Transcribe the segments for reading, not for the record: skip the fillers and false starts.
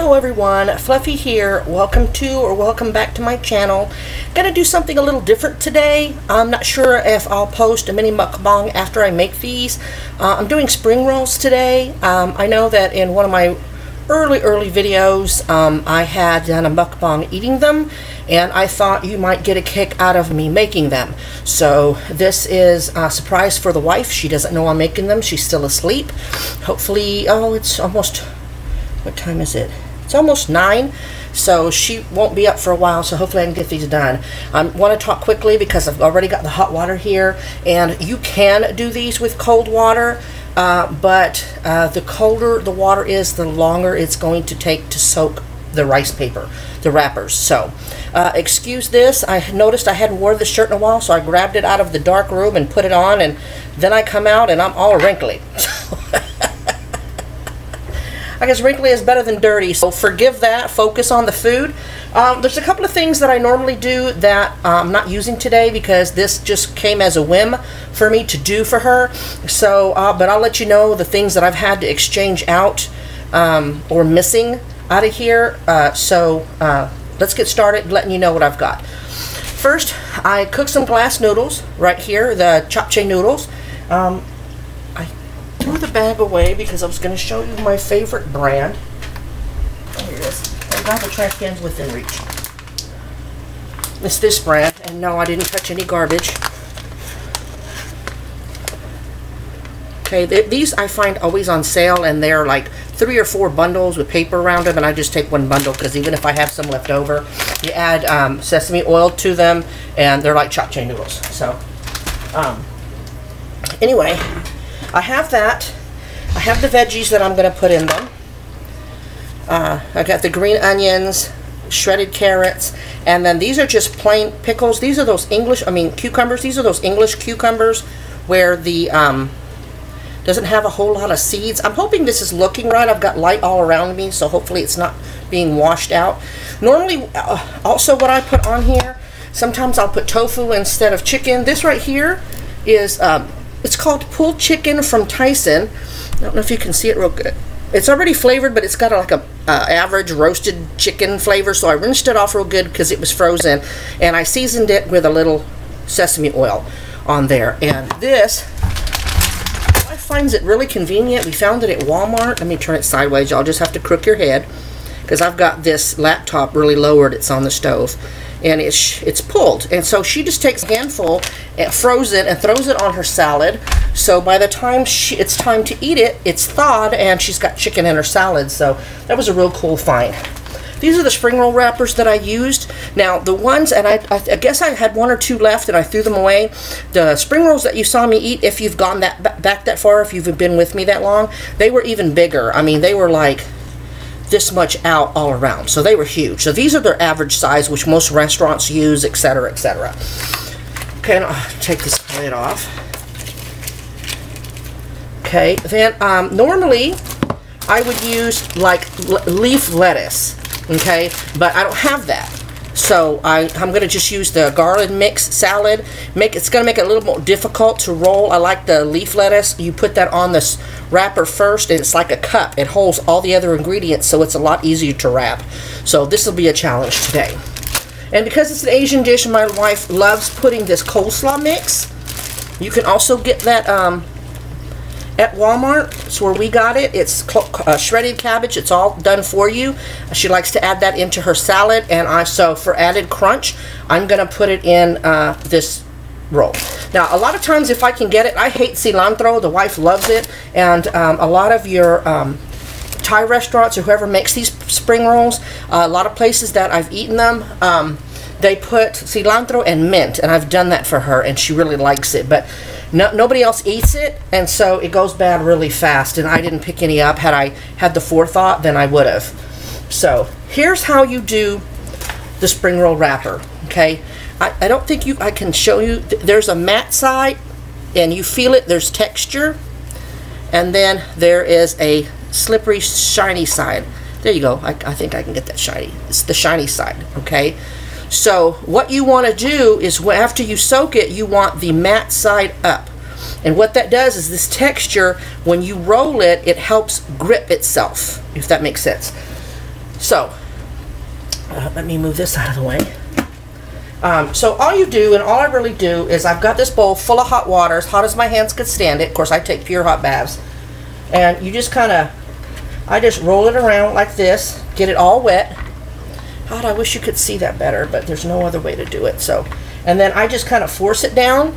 Hello everyone, Fluffy here. Welcome back to my channel. Gonna do something a little different today. I'm not sure if I'll post a mini mukbang after I make these. I'm doing spring rolls today. I know that in one of my early videos I had done a mukbang eating them, and I thought you might get a kick out of me making them. So this is a surprise for the wife. She doesn't know I'm making them. She's still asleep. Hopefully, oh, it's almost, what time is it? It's almost 9, so she won't be up for a while, so hopefully I can get these done. I want to talk quickly because I've already got the hot water here, and you can do these with cold water, but the colder the water is, the longer it's going to take to soak the rice paper, the wrappers. So excuse this. I noticed I hadn't worn this shirt in a while, so I grabbed it out of the dark room and put it on, and then I come out and I'm all wrinkly. I guess wrinkly is better than dirty, so forgive that. Focus on the food. There's a couple of things that I normally do that I'm not using today because this just came as a whim for me to do for her. So, but I'll let you know the things that I've had to exchange out or missing out of here. Let's get started letting you know what I've got. First, I cooked some glass noodles right here, the japchae noodles. Threw the bag away because I was going to show you my favorite brand. Oh, here it is. I've got the trash cans within reach. It's this brand, and no, I didn't touch any garbage. Okay, these I find always on sale, and they're like 3 or 4 bundles with paper around them, and I just take one bundle because even if I have some left over, you add sesame oil to them, and they're like japchae noodles. So, anyway, I have that. I have the veggies that I'm going to put in them. I got the green onions, shredded carrots, and then these are just plain pickles. These are those cucumbers. These are those English cucumbers where the doesn't have a whole lot of seeds. I'm hoping this is looking right. I've got light all around me, so hopefully it's not being washed out. Normally, also what I put on here, sometimes I'll put tofu instead of chicken. This right here is it's called pulled chicken from Tyson. I don't know if you can see it real good. It's already flavored, but it's got like a average roasted chicken flavor. So I rinsed it off real good because it was frozen, and I seasoned it with a little sesame oil on there. And this, I find it really convenient. We found it at Walmart. Let me turn it sideways. Y'all just have to crook your head because I've got this laptop really lowered. It's on the stove, and it's pulled, and so she just takes a handful and frozen and throws it on her salad. So by the time it's time to eat it, it's thawed, and she's got chicken in her salad. So that was a real cool find. These are the spring roll wrappers that I used. Now the ones, and I guess I had 1 or 2 left and I threw them away. The spring rolls that you saw me eat, if you've gone back that far, if you've been with me that long, they were even bigger. I mean, they were like this much out all around, so they were huge. So these are their average size, which most restaurants use, etc., etc. Okay, and I'll take this lid off. Okay, then normally I would use like leaf lettuce, okay, but I don't have that, so I'm going to just use the garlic mix salad. It's going to make it a little more difficult to roll. I like the leaf lettuce. You put that on this wrapper first, and it's like a cup. It holds all the other ingredients, so it's a lot easier to wrap. So this will be a challenge today. And because it's an Asian dish, my wife loves putting this coleslaw mix. You can also get that at Walmart. It's where we got it. It's shredded cabbage. It's all done for you. She likes to add that into her salad, and so for added crunch, I'm going to put it in this roll. Now, a lot of times if I can get it, I hate cilantro. The wife loves it, and a lot of your Thai restaurants or whoever makes these spring rolls, a lot of places that I've eaten them, they put cilantro and mint, and I've done that for her, and she really likes it. But nobody else eats it, and so it goes bad really fast, and I didn't pick any up. Had I had the forethought, then I would have. So here's how you do the spring roll wrapper, okay? I don't think I can show you. There's a matte side, and you feel it. There's texture, and then there is a slippery, shiny side. There you go. I think I can get that shiny. It's the shiny side, okay? So what you want to do is after you soak it, you want the matte side up. And what that does is this texture, when you roll it, it helps grip itself, if that makes sense. So, let me move this out of the way. So all you do, and all I really do, is I've got this bowl full of hot water, as hot as my hands could stand it. Of course, I take pure hot baths. And you just kind of, I just roll it around like this, get it all wet. God, I wish you could see that better, but there's no other way to do it. So, and then I just kind of force it down.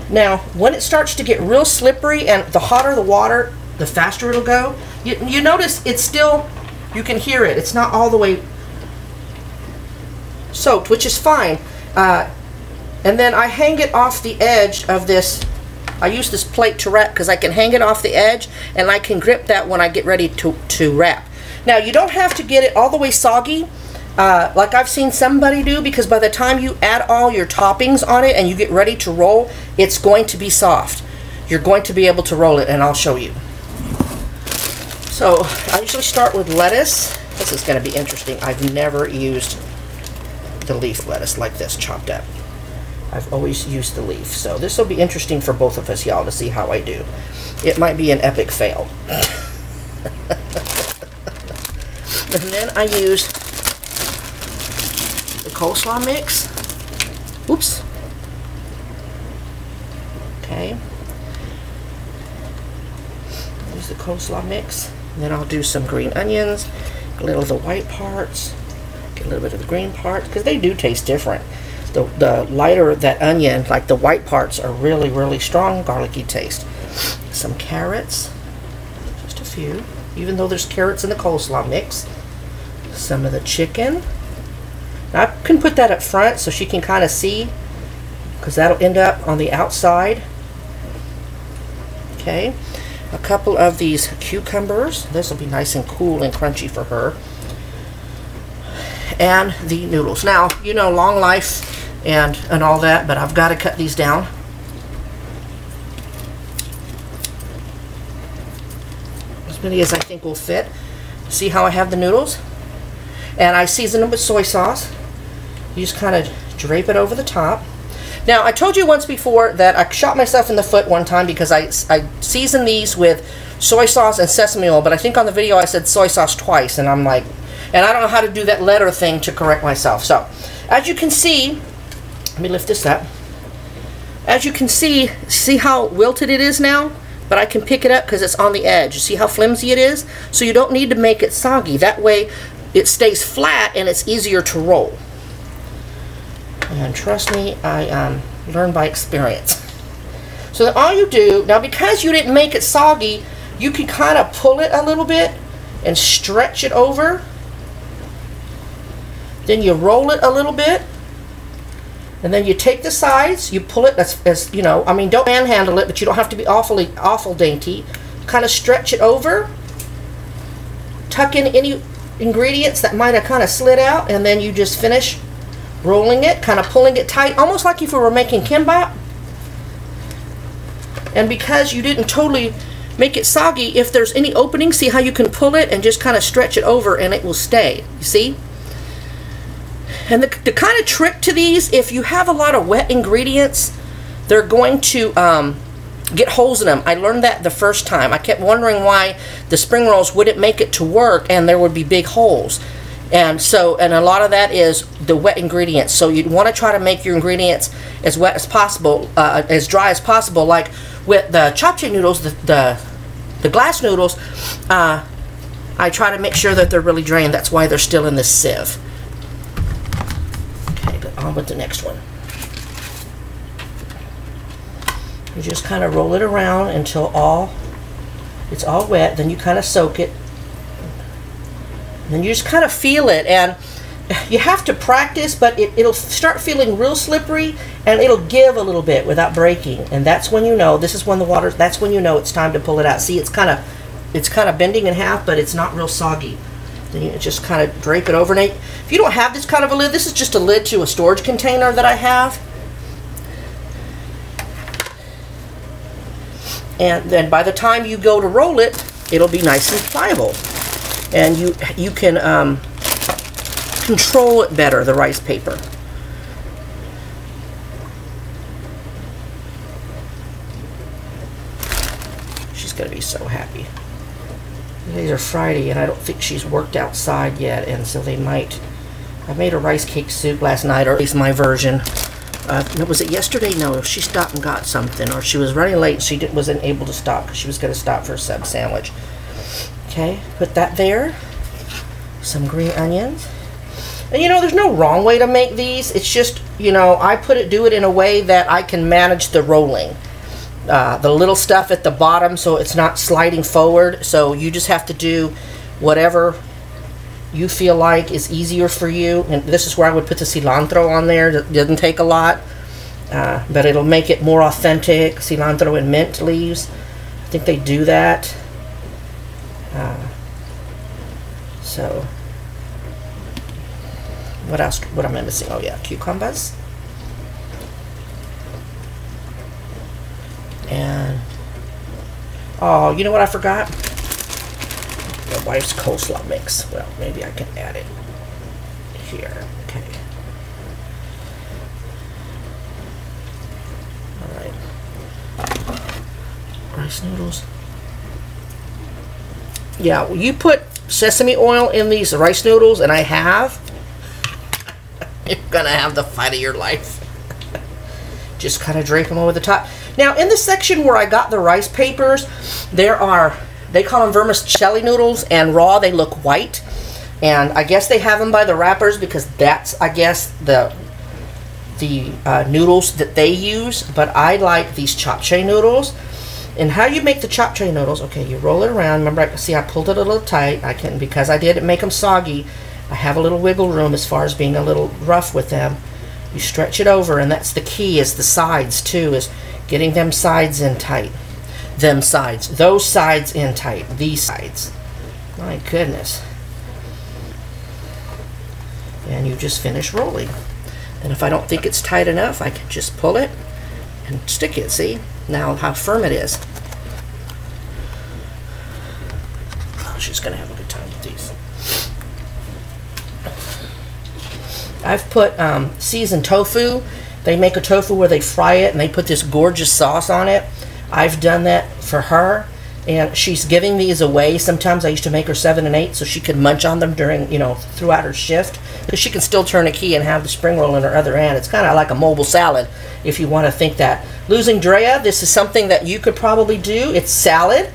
Now, when it starts to get real slippery, and the hotter the water, the faster it'll go. You notice it's still, you can hear it. It's not all the way soaked, which is fine. And then I hang it off the edge of this. I use this plate to wrap because I can hang it off the edge, and I can grip that when I get ready to wrap. Now, you don't have to get it all the way soggy like I've seen somebody do, because by the time you add all your toppings on it and you get ready to roll, it's going to be soft. You're going to be able to roll it, and I'll show you. So I usually start with lettuce. This is going to be interesting. I've never used the leaf lettuce like this chopped up. I've always used the leaf. So this will be interesting for both of us, y'all, to see how I do. It might be an epic fail. And then I use the coleslaw mix. Oops. Okay. Use the coleslaw mix. And then I'll do some green onions, a little of the white parts, get a little bit of the green parts, because they do taste different. The lighter that onion, like the white parts, are really, really strong, garlicky taste. Some carrots, just a few, even though there's carrots in the coleslaw mix. Some of the chicken. Now, I can put that up front so she can kind of see, because that'll end up on the outside. Okay. A couple of these cucumbers. This will be nice and cool and crunchy for her. And the noodles. Now, you know, long life and all that, but I've got to cut these down. As many as I think will fit. See how I have the noodles? And I season them with soy sauce. You just kind of drape it over the top. Now, I told you once before that I shot myself in the foot one time because I seasoned these with soy sauce and sesame oil, but I think on the video I said soy sauce twice, and I'm like, and I don't know how to do that letter thing to correct myself. So, as you can see, let me lift this up. As you can see how wilted it is now? But I can pick it up because it's on the edge. You see how flimsy it is? So you don't need to make it soggy. That way it stays flat and it's easier to roll. And trust me, I learned by experience. So all you do, now because you didn't make it soggy, you can kind of pull it a little bit and stretch it over. Then you roll it a little bit. And then you take the sides, you pull it as you know, I mean, don't manhandle it, but you don't have to be awful dainty. Kind of stretch it over. Tuck in any ingredients that might have kind of slid out, and then you just finish rolling it, kind of pulling it tight, almost like if we were making kimbap. And because you didn't totally make it soggy, if there's any opening, see how you can pull it and just kind of stretch it over and it will stay. You see? And the kind of trick to these, if you have a lot of wet ingredients, they're going to get holes in them. I learned that the first time. I kept wondering why the spring rolls wouldn't make it to work and there would be big holes. And so, and a lot of that is the wet ingredients. So you'd want to try to make your ingredients as wet as possible, as dry as possible. Like with the chopstick noodles, the glass noodles, I try to make sure that they're really drained. That's why they're still in this sieve. Okay, but on with the next one. You just kind of roll it around until it's all wet. Then you kind of soak it. And then you just kind of feel it, and you have to practice, but it'll start feeling real slippery, and it'll give a little bit without breaking. And that's when you know, this is when the water, that's when you know it's time to pull it out. See, it's kind of bending in half, but it's not real soggy. Then you just kind of drape it over. And if you don't have this kind of a lid, this is just a lid to a storage container that I have. And then by the time you go to roll it, it'll be nice and pliable. And you can control it better, the rice paper. She's going to be so happy. Today's are Friday, and I don't think she's worked outside yet, and so they might. I made a rice cake soup last night, or at least my version. Was it yesterday? No, she stopped and got something, or she was running late and she wasn't able to stop because she was going to stop for a sub sandwich. Okay, put that there. Some green onions. And you know, there's no wrong way to make these. It's just, you know, I do it in a way that I can manage the rolling. The little stuff at the bottom so it's not sliding forward. So you just have to do whatever you feel like is easier for you. And this is where I would put the cilantro on there. It doesn't take a lot, but it'll make it more authentic. Cilantro and mint leaves. I think they do that. So what else? What am I missing? Oh yeah, cucumbers. And oh, you know what I forgot? My wife's coleslaw mix. Well, maybe I can add it here. Okay. All right. Rice noodles. Yeah, well, you put sesame oil in these rice noodles, and I have. You're gonna have the fight of your life. Just kind of drape them over the top. Now, in the section where I got the rice papers, there are, they call them vermicelli noodles, and raw they look white. And I guess they have them by the wrappers because that's, I guess, the noodles that they use. But I like these japchae noodles. And how you make the japchae noodles, okay, you roll it around. Remember, see, I pulled it a little tight. I can, because I didn't make them soggy, I have a little wiggle room as far as being a little rough with them. You stretch it over, and that's the key, is the sides too, is getting them sides in tight. Them sides. Those sides in tight. These sides. My goodness. And you just finish rolling. And if I don't think it's tight enough, I can just pull it and stick it. See? Now how firm it is. Oh, she's going to have a good time with these. I've put seasoned tofu. They make a tofu where they fry it and they put this gorgeous sauce on it. I've done that for her, and she's giving these away. Sometimes I used to make her 7 and 8 so she could munch on them during, you know, throughout her shift, because she can still turn a key and have the spring roll in her other hand. It's kind of like a mobile salad if you want to think that. Losing Drea, this is something that you could probably do. It's salad.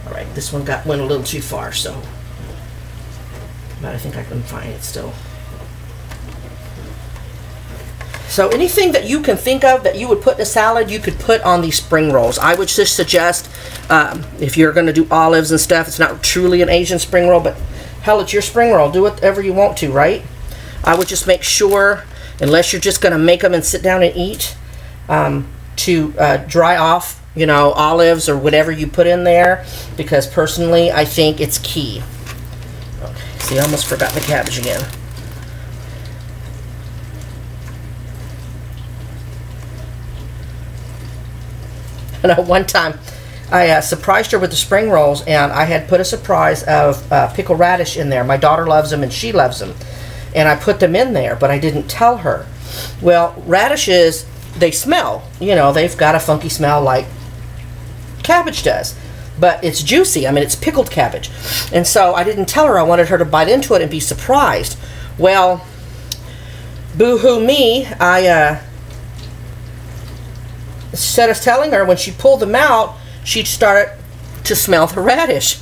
All right, this one went a little too far, so, but I think I can find it still. So anything that you can think of that you would put in a salad, you could put on these spring rolls. I would just suggest, if you're going to do olives and stuff, it's not truly an Asian spring roll, but hell, it's your spring roll. Do whatever you want to, right? I would just make sure, unless you're just going to make them and sit down and eat, to dry off, you know, olives or whatever you put in there, because personally, I think it's key. Okay, see, I almost forgot the cabbage again. And one time, I surprised her with the spring rolls, and I had put a surprise of pickled radish in there. My daughter loves them, and she loves them. And I put them in there, but I didn't tell her. Well, radishes, they smell. You know, they've got a funky smell like cabbage does. But it's juicy. I mean, it's pickled cabbage. And so I didn't tell her. I wanted her to bite into it and be surprised. Well, boo-hoo me, instead of telling her, when she pulled them out, she'd start to smell the radish.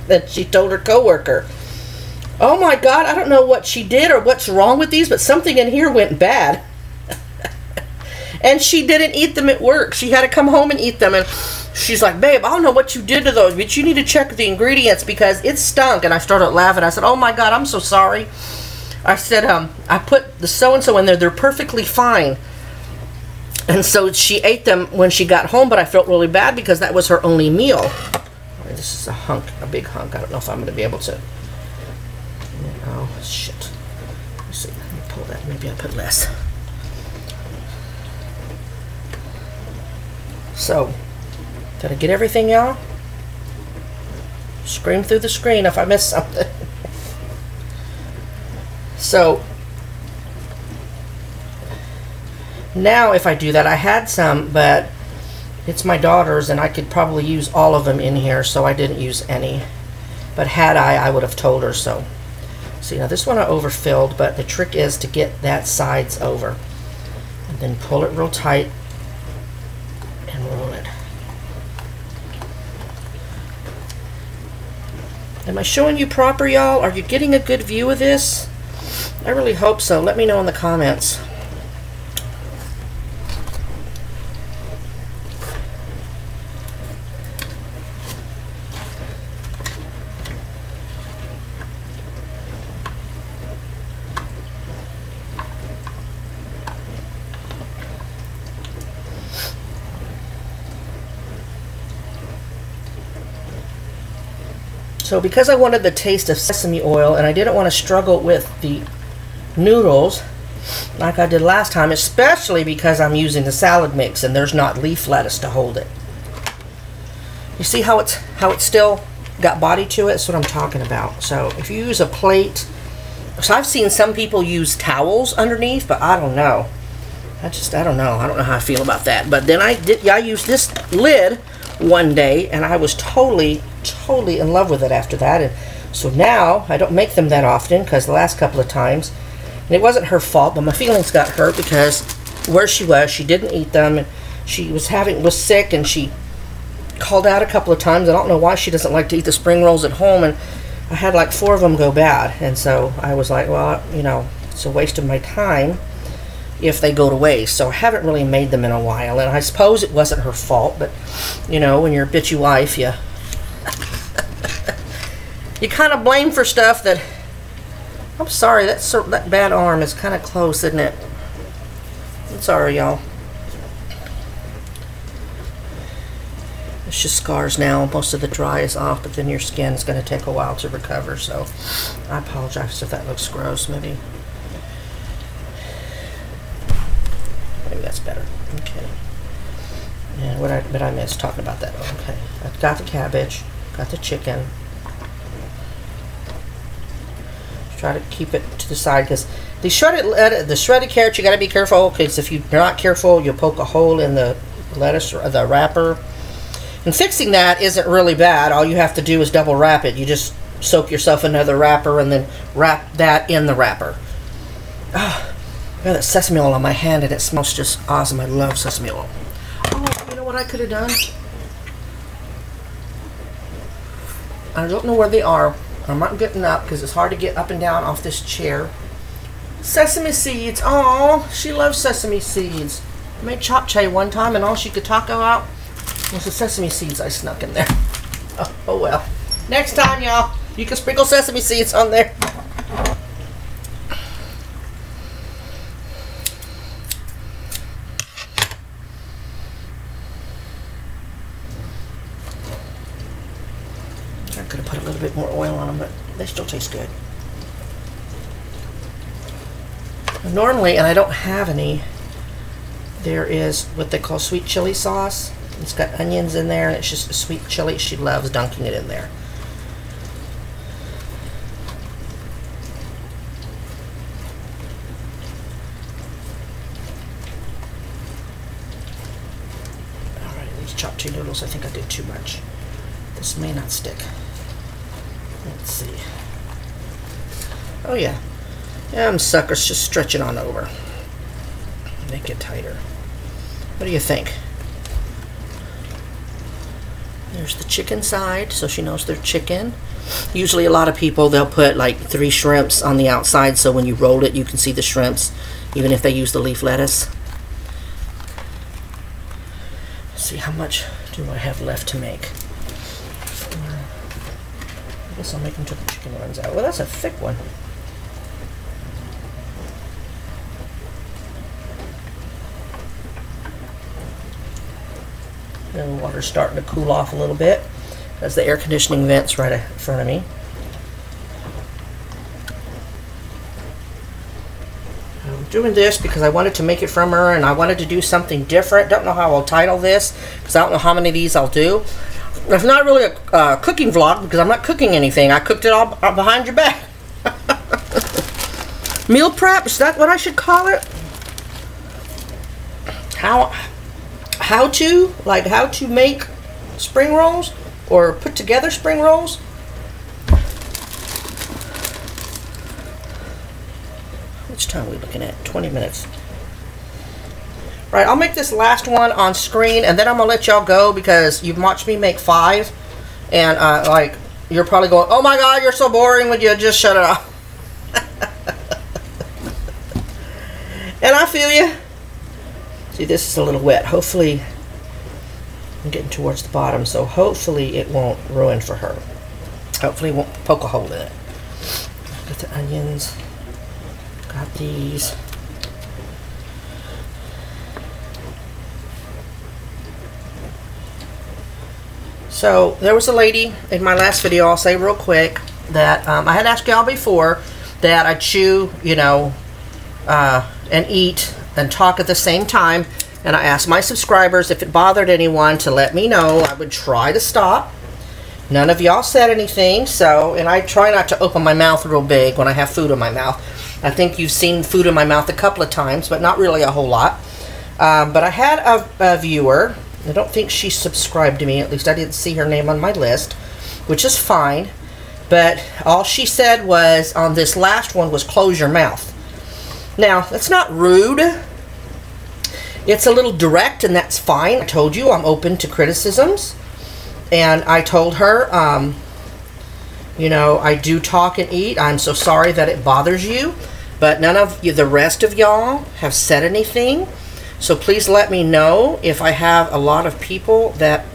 Then she told her coworker, "Oh my God, I don't know what she did or what's wrong with these, but something in here went bad." And she didn't eat them at work. She had to come home and eat them. And she's like, "Babe, I don't know what you did to those, but you need to check the ingredients because it stunk." And I started laughing. I said, "Oh my God, I'm so sorry." I said, "I put the so-and-so in there. They're perfectly fine." And so she ate them when she got home, but I felt really bad because that was her only meal. Right, this is a big hunk. I don't know if I'm going to be able to. Oh, shit. Let's see. Let me pull that. Maybe I put less. So, did I get everything, y'all? Scream through the screen if I missed something. So, now if I do that, I had some, but It's my daughter's, and I could probably use all of them in here, so I didn't use any. But had I would have told her so. See, now this one I overfilled, but the trick is to get that sides over. And then pull it real tight and roll it. Am I showing you proper, y'all? Are you getting a good view of this? I really hope so. Let me know in the comments. So because I wanted the taste of sesame oil and I didn't want to struggle with the noodles like I did last time, especially because I'm using the salad mix and there's not leaf lettuce to hold it. You see how it's still got body to it? That's what I'm talking about. So if you use a plate, so I've seen some people use towels underneath, but I don't know. I don't know. I don't know how I feel about that. But then I used this lid one day and I was totally in love with it after that. And so now I don't make them that often because the last couple of times, and it wasn't her fault, but my feelings got hurt because where she was, she didn't eat them, and she was sick, and she called out a couple of times. I don't know why she doesn't like to eat the spring rolls at home, and I had like 4 of them go bad. And so I was like, well, you know, it's a waste of my time if they go to waste. So I haven't really made them in a while, and I suppose it wasn't her fault, but you know, when you're a bitchy wife, you kind of blame for stuff that, I'm sorry, that bad arm is kind of close, isn't it? I'm sorry, y'all. It's just scars now. Most of the dry is off, but then your skin is going to take a while to recover, so I apologize if that looks gross. Maybe that's better. Okay. And what I missed talking about that. Okay. I've got the cabbage, got the chicken. Try to keep it to the side because the shredded carrots, you got to be careful because if you're not careful, you'll poke a hole in the lettuce or the wrapper. And fixing that isn't really bad. All you have to do is double wrap it. You just soak yourself another wrapper and then wrap that in the wrapper. Oh, I got that sesame oil on my hand and it smells just awesome. I love sesame oil. Oh, you know what I could have done? I don't know where they are. I'm not getting up because it's hard to get up and down off this chair. Sesame seeds. Oh, she loves sesame seeds. I made chapchae one time and all she could talk about was the sesame seeds I snuck in there. Oh well. Next time, y'all, you can sprinkle sesame seeds on there. I could have put a little bit more oil on them, but they still taste good. Normally, and I don't have any, there is what they call sweet chili sauce. It's got onions in there, and it's just a sweet chili. She loves dunking it in there. Alright, these chopped noodles, I think I did too much. This may not stick. Let's see. Oh yeah. Them suckers just stretch it on over. Make it tighter. What do you think? There's the chicken side, so she knows they're chicken. Usually a lot of people, they'll put like 3 shrimps on the outside, so when you roll it, you can see the shrimps, even if they use the leaf lettuce. Let's see, how much do I have left to make? I guess I'll make them until the chicken runs out. Well, that's a thick one. And the water's starting to cool off a little bit. That's the air conditioning vents right in front of me. I'm doing this because I wanted to make it from her and I wanted to do something different. Don't know how I'll title this because I don't know how many of these I'll do. It's not really a cooking vlog because I'm not cooking anything. I cooked it all behind your back. Meal prep, is that what I should call it? how to make spring rolls or put together spring rolls. Which time are we looking at? 20 minutes. Right, I'll make this last one on screen, and then I'm gonna let y'all go because you've watched me make 5, and like you're probably going, "Oh my God, you're so boring. Would you just shut it off?" And I feel you. See, this is a little wet. Hopefully, I'm getting towards the bottom, so hopefully it won't ruin for her. Hopefully it won't poke a hole in it. Got the onions. Got these. So there was a lady in my last video, I'll say real quick, that I had asked y'all before that I chew, you know, and eat and talk at the same time. And I asked my subscribers if it bothered anyone to let me know. I would try to stop. None of y'all said anything, so, and I try not to open my mouth real big when I have food in my mouth. I think you've seen food in my mouth a couple of times, but not really a whole lot. But I had a viewer. I don't think she subscribed to me. At least I didn't see her name on my list, which is fine. But all she said was, on this last one, was close your mouth. Now, that's not rude. It's a little direct, and that's fine. I told you I'm open to criticisms. And I told her, you know, I do talk and eat. I'm so sorry that it bothers you. But none of you, the rest of y'all, have said anything. So please let me know if I have a lot of people that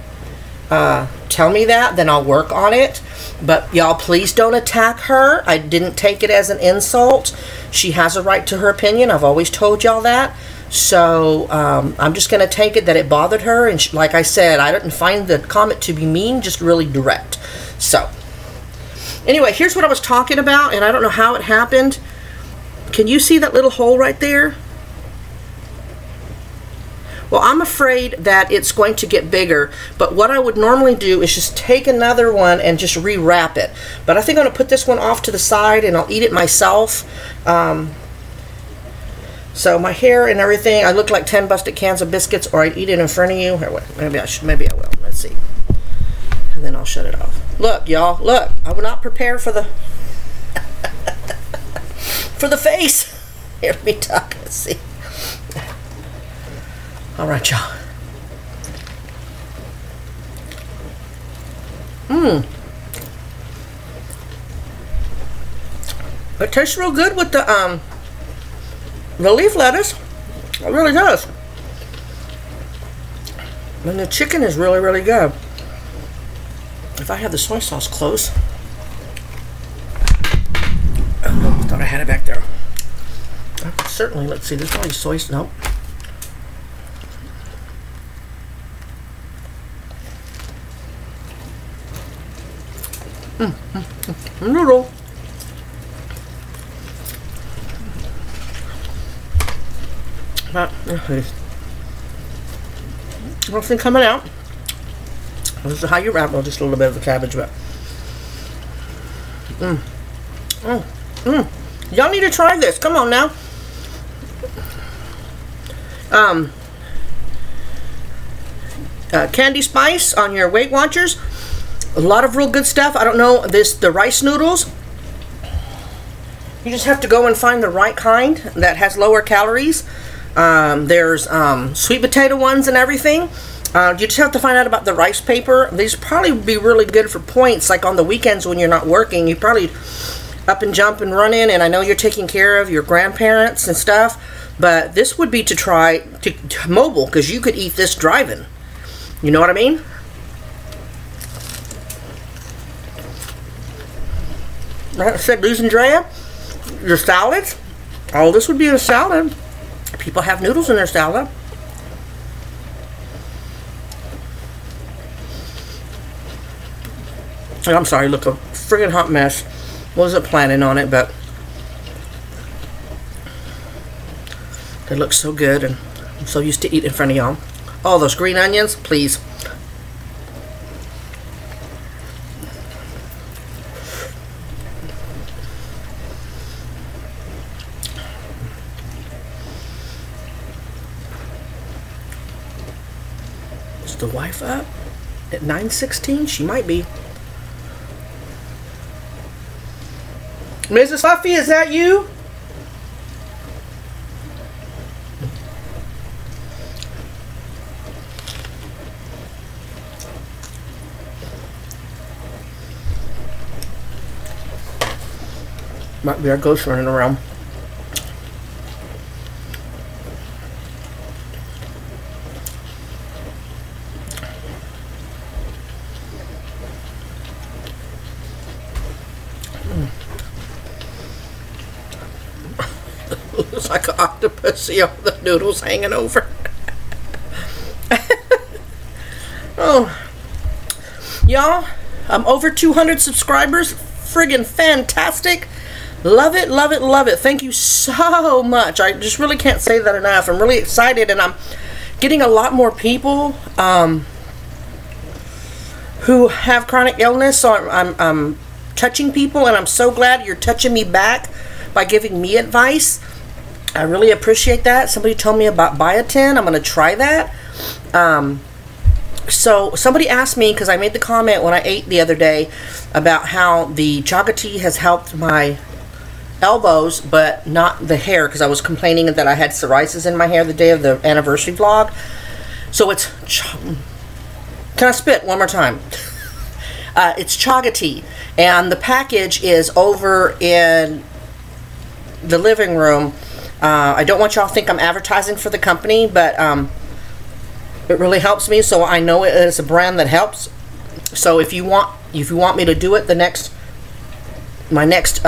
tell me that, then I'll work on it. But y'all, please don't attack her. I didn't take it as an insult. She has a right to her opinion. I've always told y'all that. So I'm just going to take it that it bothered her. And like I said, I didn't find the comment to be mean, just really direct. So anyway, here's what I was talking about, and I don't know how it happened. Can you see that little hole right there? Well, I'm afraid that it's going to get bigger, but what I would normally do is just take another one and just rewrap it. But I think I'm going to put this one off to the side, and I'll eat it myself. So my hair and everything, I look like 10 busted cans of biscuits, or I'd eat it in front of you. Here, wait, maybe I will. Let's see. And then I'll shut it off. Look, y'all, look. I will not prepare for the for the face. Here, let me talk. Let's see. All right, y'all. It tastes real good with the leaf lettuce. It really does. And the chicken is really, really good. If I had the soy sauce close. Oh, thought I had it back there. Certainly, let's see. There's probably soy. Nope. Noodle. Nothing coming out. This is how you wrap. Well, just a little bit of the cabbage, but y'all need to try this. Come on now. Candy Spice on your Weight Watchers. A lot of real good stuff. I don't know the rice noodles. You just have to go and find the right kind that has lower calories. There's sweet potato ones and everything. You just have to find out about the rice paper. These probably would be really good for points, like on the weekends when you're not working. You probably up and jump and run in, and I know you're taking care of your grandparents and stuff, but this would be to try to mobile, because you could eat this driving. You know what I mean? Like I said, Luz and Drea, your salads. Oh, this would be a salad. People have noodles in their salad. I'm sorry, look, a friggin' hot mess. Wasn't planning on it, but they look so good, and I'm so used to eating in front of y'all. Oh, those green onions, please. the wife up at 9:16? She might be. Mrs. Fluffy, is that you? Might be our ghost running around. Looks like an octopus. See all the noodles hanging over. Oh, y'all, I'm over 200 subscribers. Friggin' fantastic. Love it, love it, love it. Thank you so much. I just really can't say that enough. I'm really excited, and I'm getting a lot more people who have chronic illness. So I'm touching people, and I'm so glad you're touching me back by giving me advice. I really appreciate that. Somebody told me about biotin. I'm going to try that. So somebody asked me, because I made the comment when I ate the other day about how the chaga tea has helped my elbows but not the hair, because I was complaining that I had psoriasis in my hair the day of the anniversary vlog. So it's, can I spit one more time? It's chaga tea, and the package is over in the living room. I don't want y'all to think I'm advertising for the company, but it really helps me, so I know it is a brand that helps. So if you want me to do it my next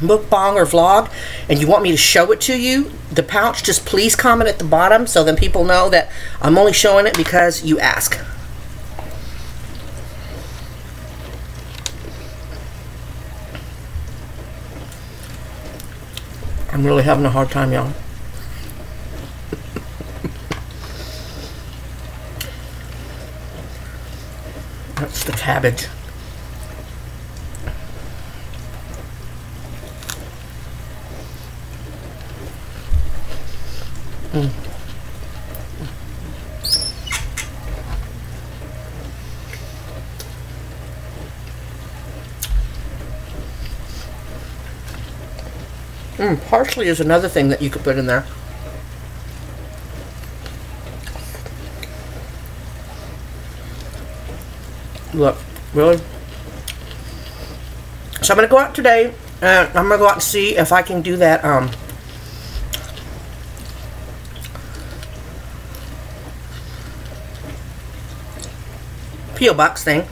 mukbang or vlog, and you want me to show it to you, the pouch, just please comment at the bottom so then people know that I'm only showing it because you ask. I'm really having a hard time, y'all. That's the cabbage. Parsley is another thing that you could put in there. Look, really? So I'm going to go out today, and I'm going to go out and see if I can do that, P.O. box thing.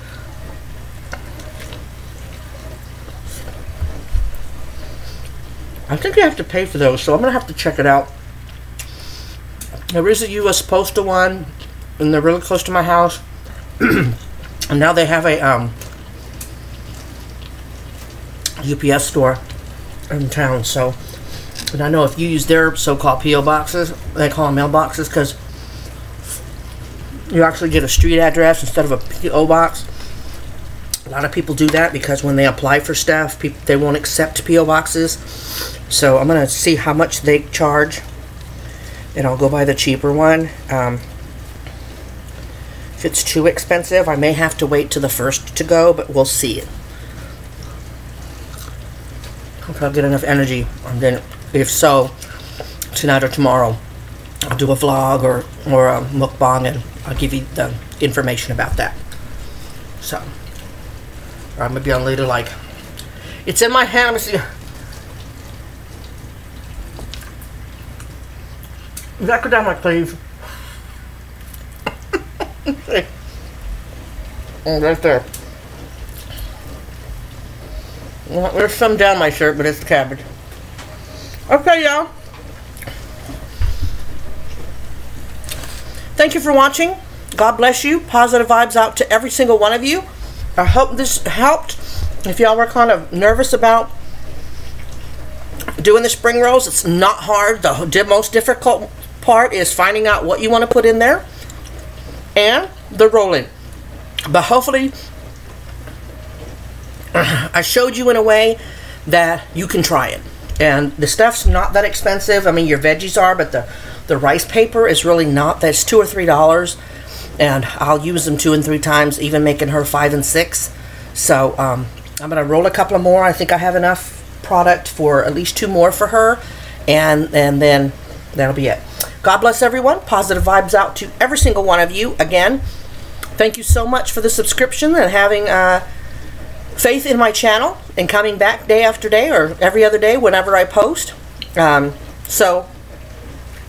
I think you have to pay for those, so I'm going to have to check it out. There is a U.S. Postal one, and they're really close to my house. And now they have a UPS store in town, so, and I know if you use their so-called P.O. boxes, they call them mailboxes, because you actually get a street address instead of a P.O. box. A lot of people do that because when they apply for stuff, they won't accept P.O. boxes. So I'm going to see how much they charge, and I'll go buy the cheaper one. If it's too expensive, I may have to wait to the first to go, but we'll see. Hope I'll get enough energy, and then if so, tonight or tomorrow, I'll do a vlog or a mukbang, and I'll give you the information about that. So, or I'm going to be on later, like, it's in my hand. Let me see. That go down my sleeve. Okay. Oh, right there. Well, there's some down my shirt, but it's the cabbage. Okay, y'all. Thank you for watching. God bless you. Positive vibes out to every single one of you. I hope this helped. If y'all were kind of nervous about doing the spring rolls, it's not hard. The most difficult part is finding out what you want to put in there and the rolling. But hopefully I showed you in a way that you can try it. And the stuff's not that expensive. I mean, your veggies are, but the rice paper is really not. That's $2 or $3. and I'll use them 2 and 3 times, even making her 5 and 6. So I'm gonna roll a couple of more. I think I have enough product for at least 2 more for her, and then that'll be it. God bless everyone. Positive vibes out to every single one of you. Again, thank you so much for the subscription and having faith in my channel and coming back day after day or every other day whenever I post. So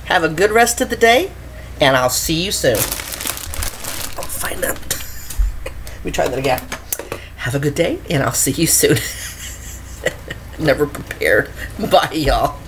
have a good rest of the day, and I'll see you soon. I'll find out. Let me try that again. Have a good day, and I'll see you soon. Never prepared. Bye, y'all.